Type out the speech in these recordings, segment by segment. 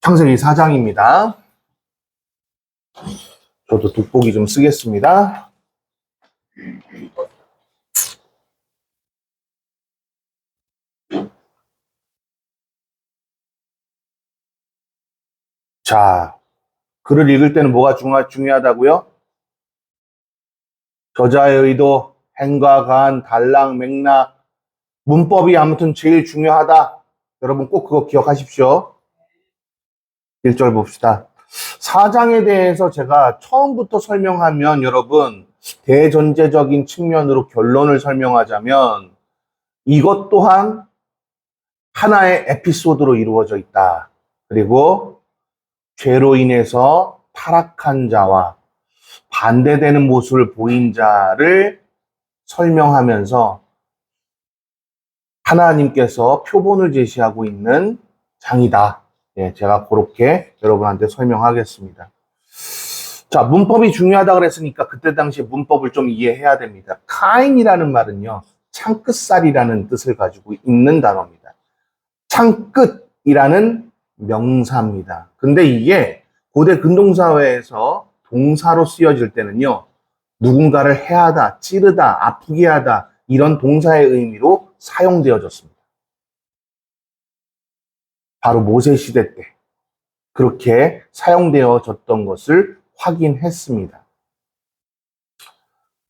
창세기 4장입니다. 저도 돋보기 좀 쓰겠습니다. 자, 글을 읽을 때는 뭐가 중요하다고요? 저자의 의도, 행과 간, 단락, 맥락, 문법이 아무튼 제일 중요하다. 여러분 꼭 그거 기억하십시오. 1절 봅시다. 4장에 대해서 제가 처음부터 설명하면 여러분 대전제적인 측면으로 결론을 설명하자면 이것 또한 하나의 에피소드로 이루어져 있다. 그리고 죄로 인해서 타락한 자와 반대되는 모습을 보인 자를 설명하면서 하나님께서 표본을 제시하고 있는 장이다. 예, 제가 그렇게 여러분한테 설명하겠습니다. 자, 문법이 중요하다 그랬으니까 그때 당시에 문법을 좀 이해해야 됩니다. 카인이라는 말은요, 창끝살이라는 뜻을 가지고 있는 단어입니다. 창끝이라는 명사입니다. 근데 이게 고대 근동사회에서 동사로 쓰여질 때는요, 누군가를 해하다, 찌르다, 아프게 하다, 이런 동사의 의미로 사용되어졌습니다. 바로 모세 시대 때 그렇게 사용되어졌던 것을 확인했습니다.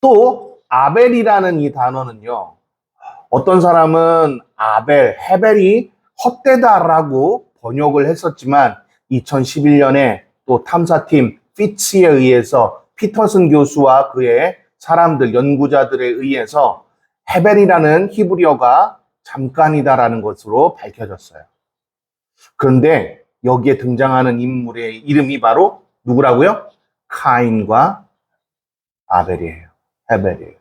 또 아벨이라는 이 단어는요, 어떤 사람은 아벨, 헤벨이 헛되다라고 번역을 했었지만 2011년에 또 탐사팀 피츠에 의해서 피터슨 교수와 그의 사람들, 연구자들에 의해서 헤벨이라는 히브리어가 잠깐이다라는 것으로 밝혀졌어요. 그런데 여기에 등장하는 인물의 이름이 바로 누구라고요? 카인과 아벨이에요. 헤벨이에요.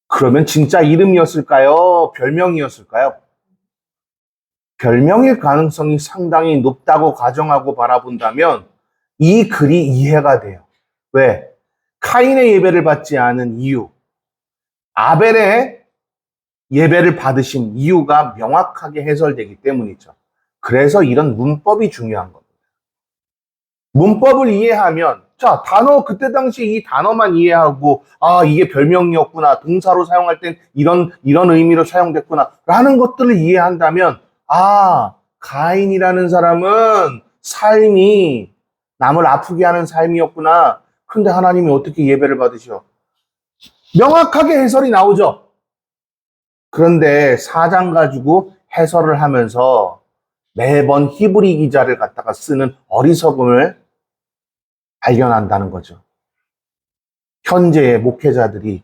그러면 진짜 이름이었을까요? 별명이었을까요? 별명일 가능성이 상당히 높다고 가정하고 바라본다면 이 글이 이해가 돼요. 왜? 카인의 예배를 받지 않은 이유, 아벨의 예배를 받으신 이유가 명확하게 해설되기 때문이죠. 그래서 이런 문법이 중요한 겁니다. 문법을 이해하면, 자, 단어, 그때 당시에 이 단어만 이해하고, 아, 이게 별명이었구나, 동사로 사용할 땐 이런 의미로 사용됐구나, 라는 것들을 이해한다면, 아, 가인이라는 사람은 삶이 남을 아프게 하는 삶이었구나. 근데 하나님이 어떻게 예배를 받으셔? 명확하게 해설이 나오죠. 그런데 4장 가지고 해설을 하면서 매번 히브리 기자를 갖다가 쓰는 어리석음을 발견한다는 거죠. 현재의 목회자들이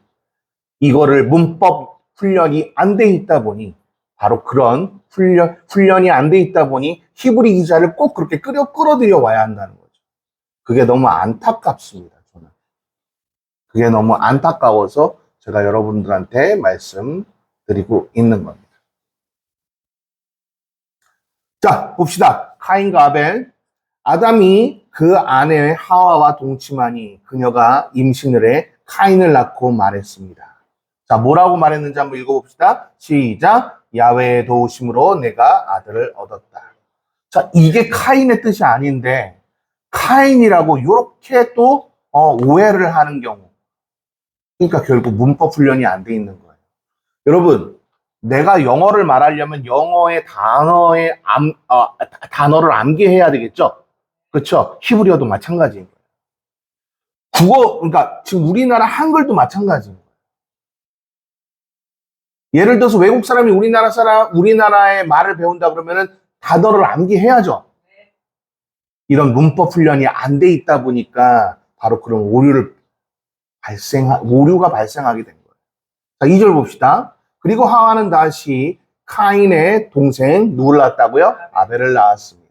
이거를 문법 훈련이 안 돼 있다 보니 바로 그런 훈련이 안 돼 있다 보니 히브리 기자를 꼭 그렇게 끌어들여 와야 한다는 거죠. 그게 너무 안타깝습니다. 저는. 그게 너무 안타까워서 제가 여러분들한테 말씀드리고 있는 겁니다. 자, 봅시다. 카인과 아벨. 아담이 그 아내 하와와 동침하니 그녀가 임신을 해 카인을 낳고 말했습니다. 자, 뭐라고 말했는지 한번 읽어봅시다. 시작. 야훼의 도우심으로 내가 아들을 얻었다. 자, 이게 카인의 뜻이 아닌데 카인이라고 이렇게 또 오해를 하는 경우. 그러니까 결국 문법 훈련이 안 돼 있는 거예요. 여러분, 내가 영어를 말하려면 영어의 단어를 암기해야 되겠죠? 그렇죠? 히브리어도 마찬가지인 거예요. 국어, 그러니까 지금 우리나라 한글도 마찬가지인 거예요. 예를 들어서 외국 사람이 우리나라의 말을 배운다 그러면은 단어를 암기해야죠. 이런 문법 훈련이 안 돼 있다 보니까 바로 그런 오류가 발생하게 된 거예요. 자, 2절 봅시다. 그리고 하와는 다시 카인의 동생 누구를 낳았다고요? 아벨을 낳았습니다.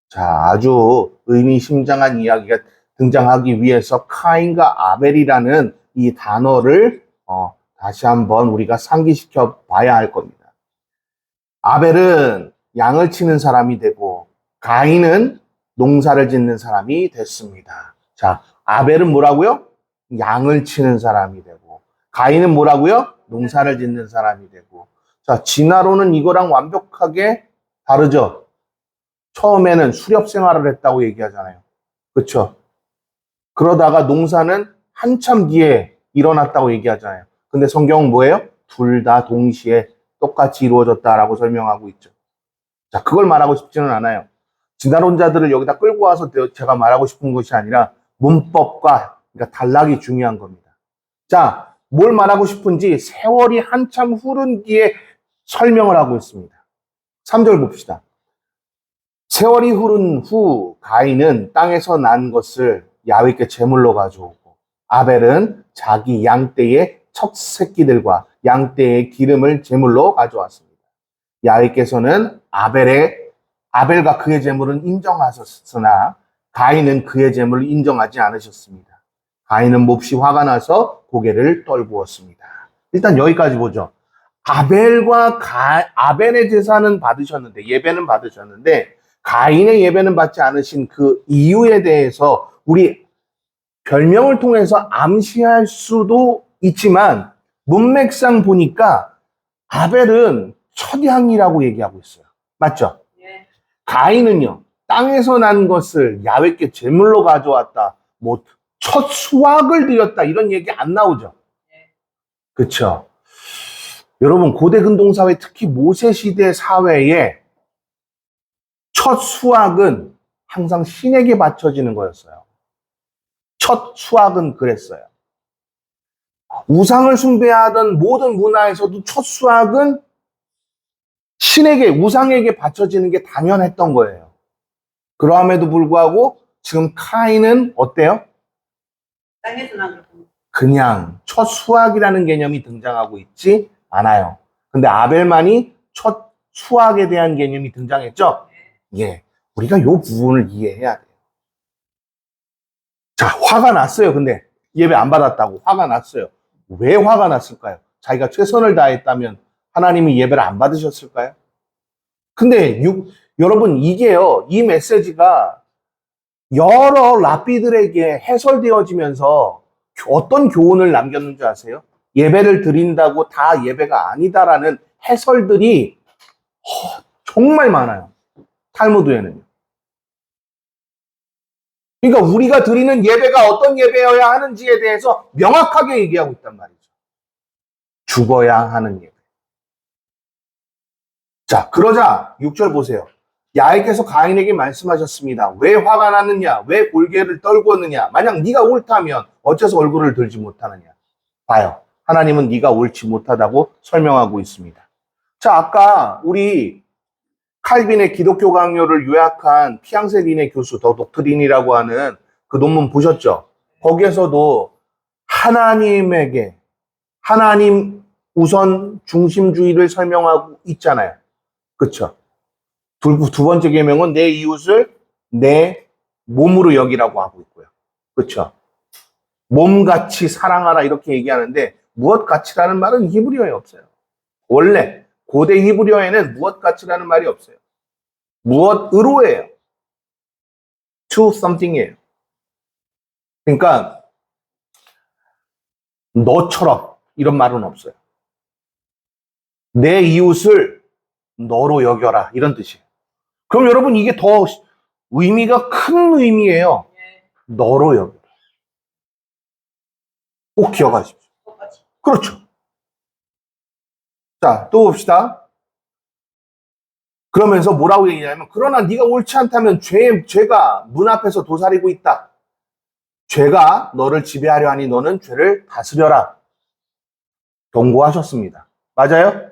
자, 아주 의미심장한 이야기가 등장하기 위해서 카인과 아벨이라는 이 단어를 다시 한번 우리가 상기시켜 봐야 할 겁니다. 아벨은 양을 치는 사람이 되고 가인은 농사를 짓는 사람이 됐습니다. 자, 아벨은 뭐라고요? 양을 치는 사람이 되고 가인은 뭐라고요? 농사를 짓는 사람이 되고. 자, 진화론은 이거랑 완벽하게 다르죠? 처음에는 수렵 생활을 했다고 얘기하잖아요. 그쵸? 그러다가 농사는 한참 뒤에 일어났다고 얘기하잖아요. 근데 성경은 뭐예요? 둘 다 동시에 똑같이 이루어졌다라고 설명하고 있죠. 자, 그걸 말하고 싶지는 않아요. 진화론자들을 여기다 끌고 와서 제가 말하고 싶은 것이 아니라 문법과 그러니까 단락이 중요한 겁니다. 자, 뭘 말하고 싶은지 세월이 한참 흐른 뒤에 설명을 하고 있습니다. 3절 봅시다. 세월이 흐른 후 가인은 땅에서 난 것을 야훼께 제물로 가져오고 아벨은 자기 양떼의 첫 새끼들과 양떼의 기름을 제물로 가져왔습니다. 야훼께서는 아벨과 그의 제물은 인정하셨으나 가인은 그의 제물을 인정하지 않으셨습니다. 가인은 몹시 화가 나서 고개를 떨구었습니다. 일단 여기까지 보죠. 아벨의 제사는 받으셨는데, 예배는 받으셨는데, 가인의 예배는 받지 않으신 그 이유에 대해서 우리 별명을 통해서 암시할 수도 있지만, 문맥상 보니까 아벨은 첫향이라고 얘기하고 있어요. 맞죠? 네. 가인은요, 땅에서 난 것을 야훼께 제물로 가져왔다. 뭐, 첫 수확을 드렸다. 이런 얘기 안 나오죠? 네. 그쵸? 여러분, 고대 근동사회, 특히 모세시대 사회에 첫 수확은 항상 신에게 바쳐지는 거였어요. 첫 수확은 그랬어요. 우상을 숭배하던 모든 문화에서도 첫 수확은 신에게, 우상에게 바쳐지는 게 당연했던 거예요. 그럼에도 불구하고 지금 카인은 어때요? 그냥 첫 수확이라는 개념이 등장하고 있지 않아요. 근데 아벨만이 첫 수확에 대한 개념이 등장했죠? 예. 우리가 이 부분을 이해해야 돼요. 자, 화가 났어요. 근데 예배 안 받았다고 화가 났어요. 왜 화가 났을까요? 자기가 최선을 다했다면 하나님이 예배를 안 받으셨을까요? 근데 여러분 이게요. 이 메시지가 여러 랍비들에게 해설되어지면서 어떤 교훈을 남겼는지 아세요? 예배를 드린다고 다 예배가 아니다라는 해설들이 정말 많아요. 탈무드에는요. 그러니까 우리가 드리는 예배가 어떤 예배여야 하는지에 대해서 명확하게 얘기하고 있단 말이죠. 죽어야 하는 예배. 자, 그러자 6절 보세요. 야훼께서 가인에게 말씀하셨습니다. 왜 화가 났느냐? 왜 골개를 떨구었느냐? 만약 네가 옳다면 어째서 얼굴을 들지 못하느냐? 봐요. 하나님은 네가 옳지 못하다고 설명하고 있습니다. 자, 아까 우리 칼빈의 기독교 강요를 요약한 피앙세린의 교수 더 독트린이라고 하는 그 논문 보셨죠? 거기에서도 하나님에게 하나님 우선 중심주의를 설명하고 있잖아요. 그렇죠? 두 번째 계명은 내 이웃을 내 몸으로 여기라고 하고 있고요. 그렇죠? 몸같이 사랑하라 이렇게 얘기하는데 무엇같이라는 말은 히브리어에 없어요. 원래 고대 히브리어에는 무엇같이라는 말이 없어요. 무엇으로예요. to something이에요. 그러니까 너처럼 이런 말은 없어요. 내 이웃을 너로 여겨라 이런 뜻이에요. 그럼 여러분 이게 더 의미가 큰 의미예요. 너로 여겨라. 꼭 기억하십시오. 그렇죠. 자, 또 봅시다. 그러면서 뭐라고 얘기하냐면 그러나 네가 옳지 않다면 죄가 문 앞에서 도사리고 있다. 죄가 너를 지배하려 하니 너는 죄를 다스려라. 경고하셨습니다. 맞아요?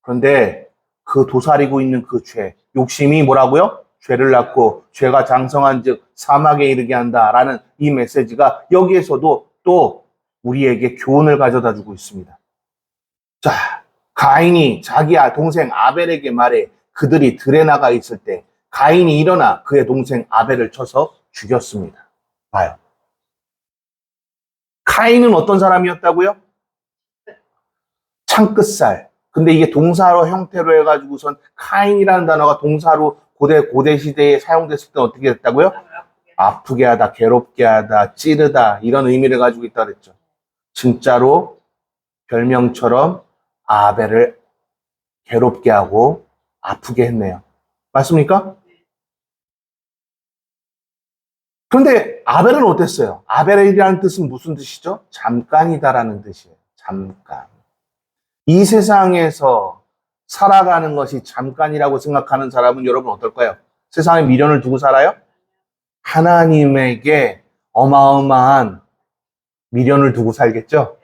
그런데 그 도사리고 있는 그 죄, 욕심이 뭐라고요? 죄를 낳고 죄가 장성한 즉 사막에 이르게 한다라는 이 메시지가 여기에서도 또 우리에게 교훈을 가져다 주고 있습니다. 자, 가인이 자기 동생 아벨에게 말해 그들이 들에 나가 있을 때 가인이 일어나 그의 동생 아벨을 쳐서 죽였습니다. 봐요. 가인은 어떤 사람이었다고요? 창끝살. 근데 이게 동사로 형태로 해가지고선 카인이라는 단어가 동사로 고대 시대에 사용됐을 때 어떻게 됐다고요? 아프게 하다, 괴롭게 하다, 찌르다 이런 의미를 가지고 있다 그랬죠. 진짜로 별명처럼 아벨을 괴롭게 하고 아프게 했네요. 맞습니까? 그런데 아벨은 어땠어요? 아벨이라는 뜻은 무슨 뜻이죠? 잠깐이다라는 뜻이에요. 잠깐. 이 세상에서 살아가는 것이 잠깐이라고 생각하는 사람은 여러분 어떨까요? 세상에 미련을 두고 살아요? 하나님에게 어마어마한 미련을 두고 살겠죠?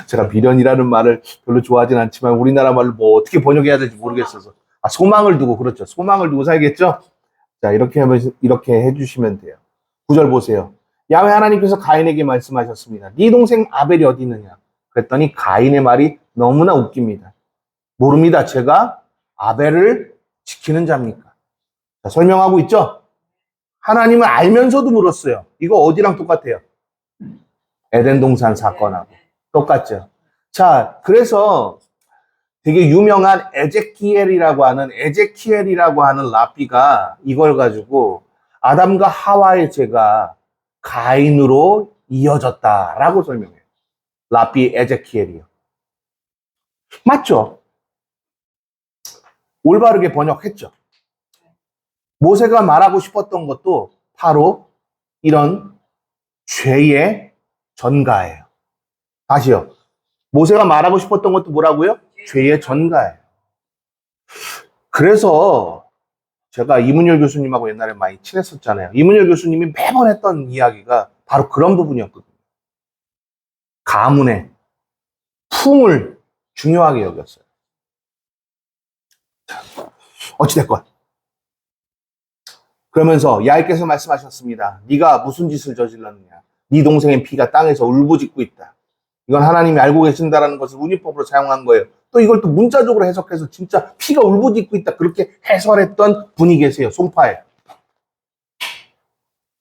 제가 미련이라는 말을 별로 좋아하진 않지만 우리나라 말로 뭐 어떻게 번역해야 될지 모르겠어서. 아, 소망을 두고, 그렇죠. 소망을 두고 살겠죠? 자, 이렇게 해주시면 돼요. 9절 보세요. 야훼 하나님께서 가인에게 말씀하셨습니다. 네 동생 아벨이 어디 있느냐? 그랬더니 가인의 말이 너무나 웃깁니다. 모릅니다. 제가 아벨을 지키는 자입니까? 자, 설명하고 있죠? 하나님은 알면서도 물었어요. 이거 어디랑 똑같아요? 에덴 동산 사건하고 똑같죠. 자, 그래서 되게 유명한 에제키엘이라고 하는 랍비가 이걸 가지고 아담과 하와의 죄가 가인으로 이어졌다라고 설명해요. 랍비 에제키엘이요. 맞죠? 올바르게 번역했죠. 모세가 말하고 싶었던 것도 바로 이런 죄의 전가예요. 다시요. 모세가 말하고 싶었던 것도 뭐라고요? 죄의 전가예요. 그래서 제가 이문열 교수님하고 옛날에 많이 친했었잖아요. 이문열 교수님이 매번 했던 이야기가 바로 그런 부분이었거든요. 가문의 품을 중요하게 여겼어요. 어찌됐건. 그러면서 야훼께서 말씀하셨습니다. 네가 무슨 짓을 저질렀느냐. 네 동생의 피가 땅에서 울부짖고 있다. 이건 하나님이 알고 계신다라는 것을 운이법으로 사용한 거예요. 또 이걸 또 문자적으로 해석해서 진짜 피가 울부짖고 있다. 그렇게 해설했던 분이 계세요. 송파에.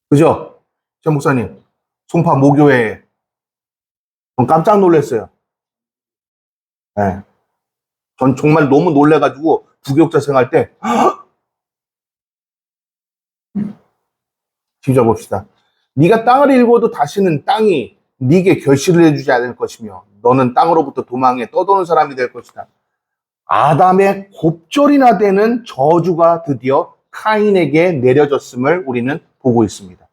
그죠? 전 목사님. 송파 모교회에. 전 깜짝 놀랐어요. 네. 전 정말 너무 놀래가지고 부교육자 생활 때 진짜 봅시다. 네가 땅을 일궈도 다시는 땅이 네게 결실을 해주지 않을 것이며 너는 땅으로부터 도망해 떠도는 사람이 될 것이다. 아담의 곱절이나 되는 저주가 드디어 카인에게 내려졌음을 우리는 보고 있습니다.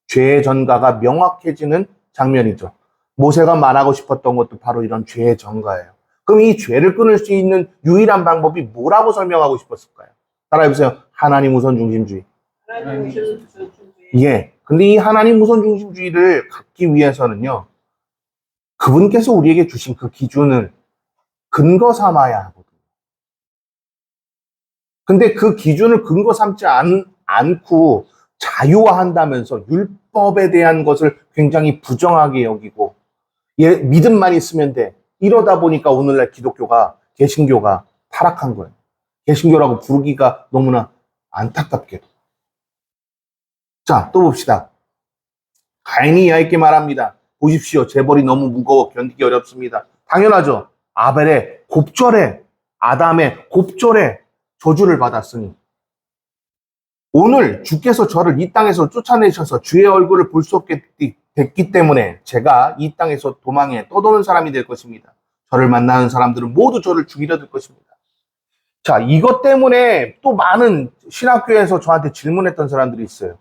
죄의 전가가 명확해지는 장면이죠. 모세가 말하고 싶었던 것도 바로 이런 죄의 전가예요. 그럼 이 죄를 끊을 수 있는 유일한 방법이 뭐라고 설명하고 싶었을까요? 따라해보세요. 하나님 우선 중심주의. 예. 근데 이 하나님 우선 중심주의를 갖기 위해서는요, 그분께서 우리에게 주신 그 기준을 근거 삼아야 하거든요. 근데 그 기준을 근거 삼지 않고 자유화한다면서 율법에 대한 것을 굉장히 부정하게 여기고, 예, 믿음만 있으면 돼. 이러다 보니까 오늘날 개신교가 타락한 거예요. 개신교라고 부르기가 너무나 안타깝게도. 자, 또 봅시다. 가인이 야훼께 말합니다. 보십시오. 재벌이 너무 무거워 견디기 어렵습니다. 당연하죠. 아벨의 곱절에, 아담의 곱절에 저주를 받았으니 오늘 주께서 저를 이 땅에서 쫓아내셔서 주의 얼굴을 볼 수 없게 됐기 때문에 제가 이 땅에서 도망해 떠도는 사람이 될 것입니다. 저를 만나는 사람들은 모두 저를 죽이려 들 것입니다. 자, 이것 때문에 또 많은 신학교에서 저한테 질문했던 사람들이 있어요.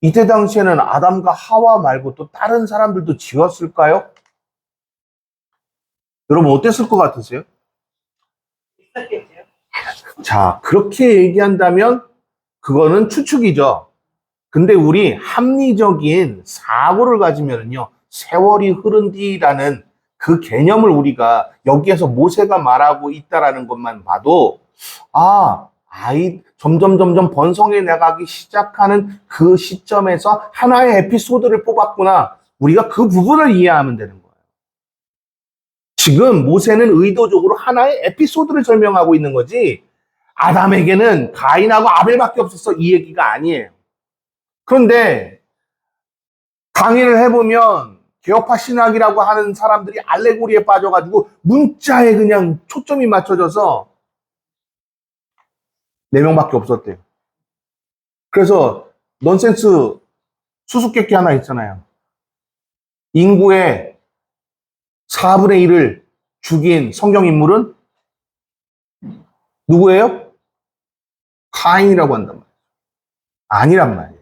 이때 당시에는 아담과 하와 말고 또 다른 사람들도 지었을까요? 여러분 어땠을 것 같으세요? 자, 그렇게 얘기한다면 그거는 추측이죠. 근데 우리 합리적인 사고를 가지면요, 세월이 흐른 뒤라는 그 개념을 우리가 여기에서 모세가 말하고 있다라는 것만 봐도, 점점 번성해 나가기 시작하는 그 시점에서 하나의 에피소드를 뽑았구나. 우리가 그 부분을 이해하면 되는 거예요. 지금 모세는 의도적으로 하나의 에피소드를 설명하고 있는 거지, 아담에게는 가인하고 아벨밖에 없었어. 이 얘기가 아니에요. 그런데 강의를 해보면 개혁파 신학이라고 하는 사람들이 알레고리에 빠져가지고 문자에 그냥 초점이 맞춰져서 4명밖에 없었대요. 그래서 넌센스 수수께끼 하나 있잖아요. 인구의 4분의 1을 죽인 성경 인물은 누구예요? 카인이라고 한단 말이에요. 아니란 말이에요.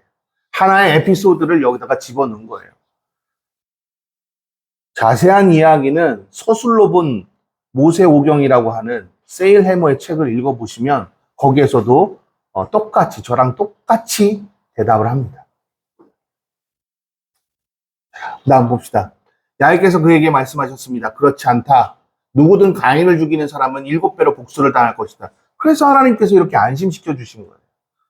하나의 에피소드를 여기다가 집어넣은 거예요. 자세한 이야기는 서술로 본 모세오경이라고 하는 세일 해머의 책을 읽어보시면 거기에서도 똑같이 저랑 똑같이 대답을 합니다. 다음 봅시다. 야훼께서 그에게 말씀하셨습니다. 그렇지 않다. 누구든 가인을 죽이는 사람은 7배로 복수를 당할 것이다. 그래서 하나님께서 이렇게 안심시켜 주신 거예요.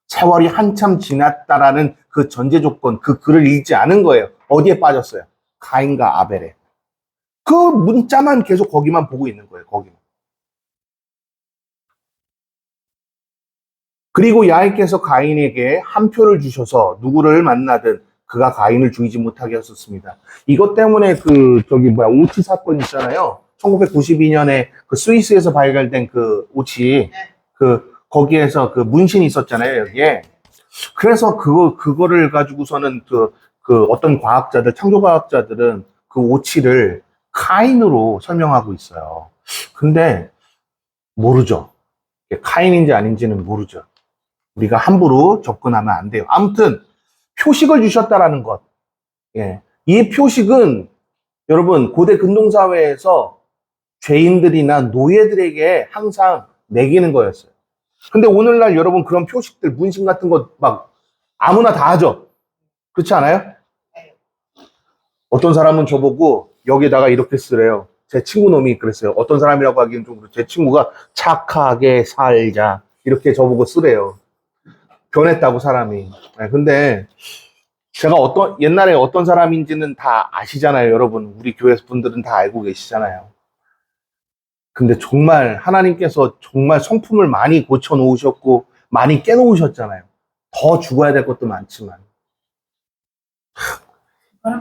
세월이 한참 지났다라는 그 전제 조건, 그 글을 읽지 않은 거예요. 어디에 빠졌어요? 가인과 아벨에. 그 문자만 계속 거기만 보고 있는 거예요. 거기만. 그리고 야훼께서 가인에게 한 표를 주셔서 누구를 만나든 그가 가인을 죽이지 못하게 하셨습니다. 이것 때문에 오치 사건 있잖아요. 1992년에 그 스위스에서 발견된 그 오치, 거기에서 그 문신이 있었잖아요, 여기에. 그래서 그거를 가지고서는 어떤 과학자들, 창조과학자들은 그 오치를 카인으로 설명하고 있어요. 근데 모르죠. 카인인지 아닌지는 모르죠. 우리가 함부로 접근하면 안 돼요. 아무튼 표식을 주셨다라는 것. 예. 이 표식은 여러분 고대 근동사회에서 죄인들이나 노예들에게 항상 매기는 거였어요. 근데 오늘날 여러분 그런 표식들, 문신 같은 거 막 아무나 다 하죠. 그렇지 않아요? 어떤 사람은 저보고 여기다가 이렇게 쓰래요. 제 친구 놈이 그랬어요. 어떤 사람이라고 하기엔 좀 그렇죠. 제 친구가 착하게 살자 이렇게 저보고 쓰래요. 변했다고 사람이. 네, 근데 제가 옛날에 어떤 사람인지는 다 아시잖아요, 여러분. 우리 교회 분들은 다 알고 계시잖아요. 근데 정말 하나님께서 정말 성품을 많이 고쳐 놓으셨고 많이 깨 놓으셨잖아요. 더 죽어야 될 것도 많지만.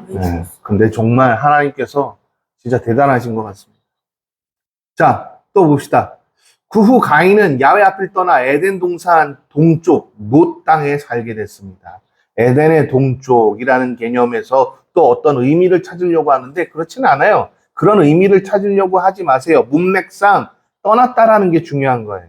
네, 근데 정말 하나님께서 진짜 대단하신 것 같습니다. 자, 또 봅시다. 그 후 가인은 야훼 앞을 떠나 에덴 동산 동쪽 롯 땅에 살게 됐습니다. 에덴의 동쪽이라는 개념에서 또 어떤 의미를 찾으려고 하는데 그렇지는 않아요. 그런 의미를 찾으려고 하지 마세요. 문맥상 떠났다라는 게 중요한 거예요.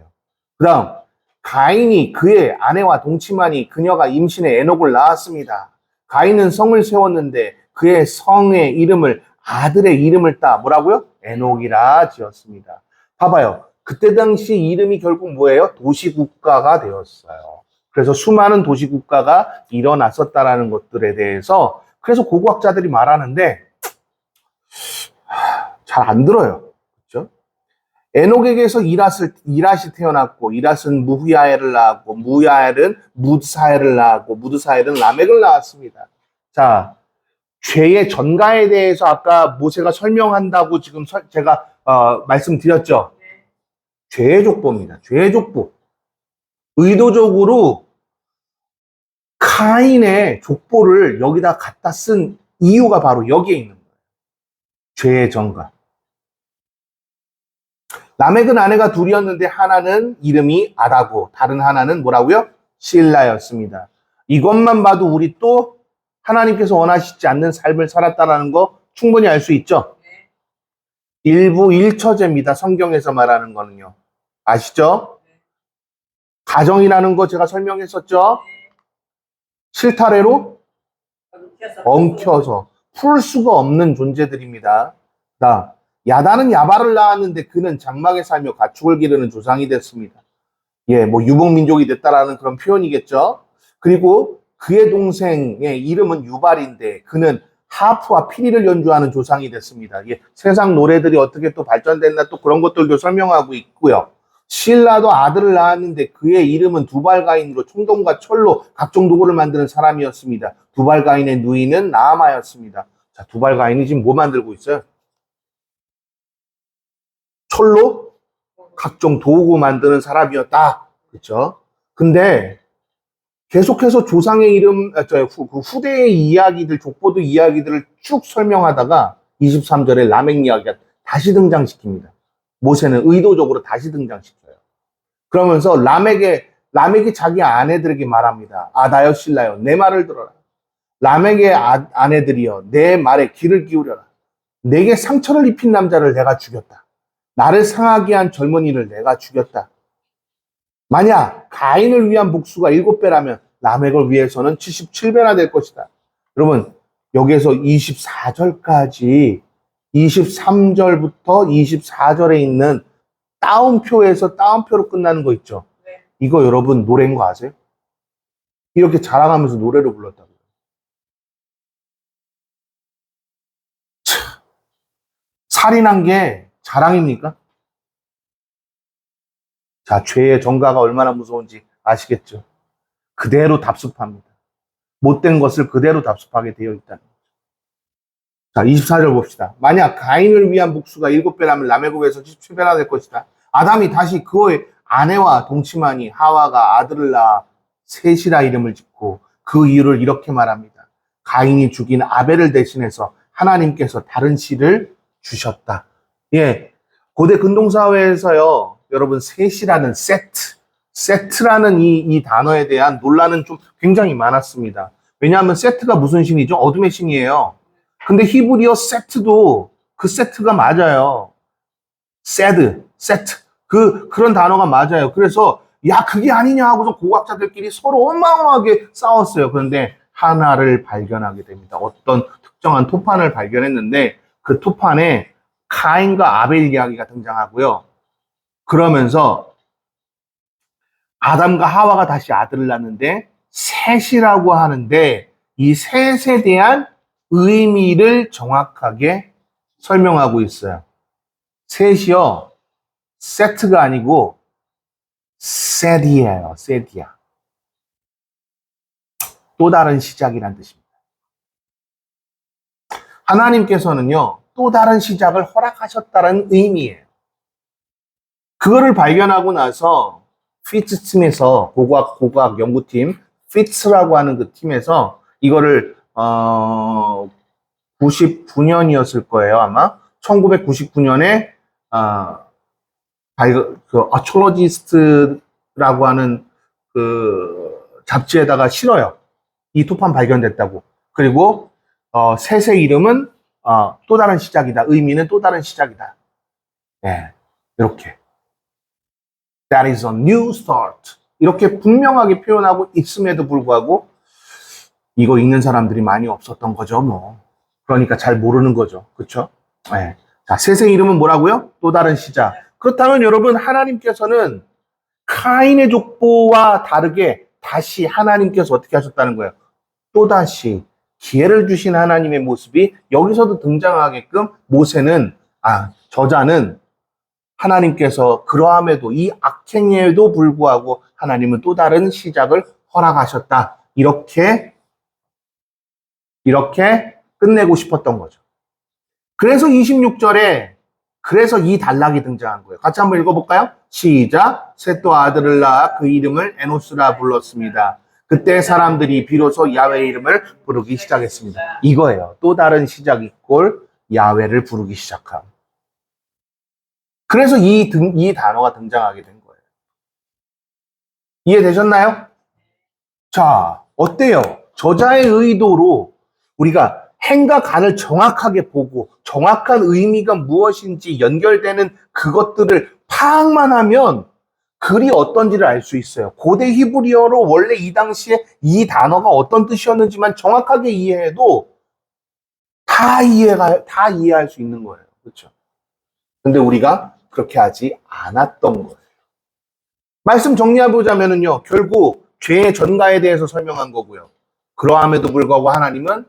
그 다음 가인이 그의 아내와 동침하니 그녀가 임신해 에녹을 낳았습니다. 가인은 성을 세웠는데 그의 성의 이름을 아들의 이름을 따 뭐라고요? 에녹이라 지었습니다. 봐봐요. 그때 당시 이름이 결국 뭐예요? 도시국가가 되었어요. 그래서 수많은 도시국가가 일어났었다라는 것들에 대해서 그래서 고고학자들이 말하는데 잘 안 들어요. 그렇죠? 에녹에게서 이랏이 태어났고 이랏은 무후야엘을 낳았고 무야엘은 무드사엘을 낳았고 무드사엘은 라멕을 낳았습니다. 자, 죄의 전가에 대해서 아까 모세가 설명한다고 지금 제가 말씀드렸죠. 죄의 족보입니다. 죄의 족보. 의도적으로 카인의 족보를 여기다 갖다 쓴 이유가 바로 여기에 있는 거예요. 죄의 전가. 라멕은 아내가 둘이었는데 하나는 이름이 아다고 다른 하나는 뭐라고요? 실라였습니다. 이것만 봐도 우리 또 하나님께서 원하시지 않는 삶을 살았다는 거 충분히 알 수 있죠? 일부 일처제입니다. 성경에서 말하는 거는요. 아시죠? 가정이라는 거 제가 설명했었죠? 실타래로 엉켜서 풀 수가 없는 존재들입니다. 야단은 야발을 낳았는데 그는 장막에 살며 가축을 기르는 조상이 됐습니다. 예, 뭐 유목민족이 됐다라는 그런 표현이겠죠. 그리고 그의 동생의 이름은 유발인데 그는 하프와 피리를 연주하는 조상이 됐습니다. 예, 세상 노래들이 어떻게 또 발전됐나 또 그런 것들도 설명하고 있고요. 실라도 아들을 낳았는데 그의 이름은 두발가인으로 총동과 철로 각종 도구를 만드는 사람이었습니다. 두발가인의 누이는 나아마였습니다. 자, 두발가인이 지금 뭐 만들고 있어요? 철로 각종 도구 만드는 사람이었다. 그렇죠? 근데 계속해서 조상의 이름, 후대의 이야기들, 족보도 이야기들을 쭉 설명하다가 23절에 라멕 이야기가 다시 등장시킵니다. 모세는 의도적으로 다시 등장시켜요. 그러면서 라멕이 자기 아내들에게 말합니다. 아다여 실라여 내 말을 들어라. 라멕의 아내들이여 내 말에 귀를 기울여라. 내게 상처를 입힌 남자를 내가 죽였다. 나를 상하게 한 젊은이를 내가 죽였다. 만약 가인을 위한 복수가 7배라면 라멕을 위해서는 77배나 될 것이다. 여러분, 여기에서 24절까지 23절부터 24절에 있는 따옴표에서 따옴표로 끝나는 거 있죠? 네. 이거 여러분 노래인 거 아세요? 이렇게 자랑하면서 노래를 불렀다고요. 살인한 게 자랑입니까? 자, 죄의 정가가 얼마나 무서운지 아시겠죠? 그대로 답습합니다. 못된 것을 그대로 답습하게 되어 있다는 거죠. 자, 24절 봅시다. 만약 가인을 위한 복수가 7배라면 라멕을 위해서 77배나 될 것이다. 아담이 다시 그의 아내와 동침하니 하와가 아들을 낳아 셋이라 이름을 짓고 그 이유를 이렇게 말합니다. 가인이 죽인 아벨을 대신해서 하나님께서 다른 씨를 주셨다. 예, 고대 근동사회에서요, 여러분 셋이라는 세트라는 이 단어에 대한 논란은 좀 굉장히 많았습니다. 왜냐하면 세트가 무슨 신이죠? 어둠의 신이에요. 근데 히브리어 세트도 그 세트가 맞아요. 세트. 그런 단어가 맞아요. 그래서, 야, 그게 아니냐 하고서 고고학자들끼리 서로 어마어마하게 싸웠어요. 그런데 하나를 발견하게 됩니다. 어떤 특정한 토판을 발견했는데 그 토판에 카인과 아벨 이야기가 등장하고요. 그러면서 아담과 하와가 다시 아들을 낳는데 셋이라고 하는데 이 셋에 대한 의미를 정확하게 설명하고 있어요. 셋이요, 세트가 아니고 셋이에요. 셋이야. 또 다른 시작이란 뜻입니다. 하나님께서는요, 또 다른 시작을 허락하셨다는 의미예요. 그거를 발견하고 나서 피츠 팀에서 고고학 연구팀 피츠라고 하는 그 팀에서 이거를 99년이었을 거예요, 아마. 1999년에 그 아스트롤로지스트라고 하는 그 잡지에다가 실어요. 이 토판 발견됐다고. 그리고 셋의 이름은 또 다른 시작이다. 의미는 또 다른 시작이다. 네, 이렇게. That is a new start. 이렇게 분명하게 표현하고 있음에도 불구하고 이거 읽는 사람들이 많이 없었던 거죠, 뭐. 그러니까 잘 모르는 거죠. 그렇죠? 네. 자, 셋의 이름은 뭐라고요? 또 다른 시작. 그렇다면 여러분, 하나님께서는 카인의 족보와 다르게 다시 하나님께서 어떻게 하셨다는 거예요? 또다시 기회를 주신 하나님의 모습이 여기서도 등장하게끔 저자는 하나님께서 그러함에도 이 악행에도 불구하고 하나님은 또 다른 시작을 허락하셨다. 이렇게 끝내고 싶었던 거죠. 그래서 26절에 그래서 이 단락이 등장한 거예요. 같이 한번 읽어볼까요? 시작. 셋도 아들을 낳아 그 이름을 에노스라 불렀습니다. 그때 사람들이 비로소 야훼의 이름을 부르기 시작했습니다. 이거예요. 또 다른 시작 이꼴 야훼를 부르기 시작함. 그래서 이 단어가 등장하게 된 거예요. 이해되셨나요? 자, 어때요? 저자의 의도로 우리가 행과 간을 정확하게 보고 정확한 의미가 무엇인지 연결되는 그것들을 파악만 하면 글이 어떤지를 알 수 있어요. 고대 히브리어로 원래 이 당시에 이 단어가 어떤 뜻이었는지만 정확하게 이해해도 다 이해할 수 있는 거예요. 그렇죠? 근데 우리가 그렇게 하지 않았던 거예요. 말씀 정리해보자면요. 결국 죄의 전가에 대해서 설명한 거고요. 그러함에도 불구하고 하나님은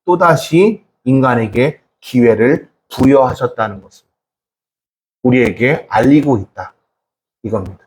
또다시 인간에게 기회를 부여하셨다는 것을 우리에게 알리고 있다. 이겁니다.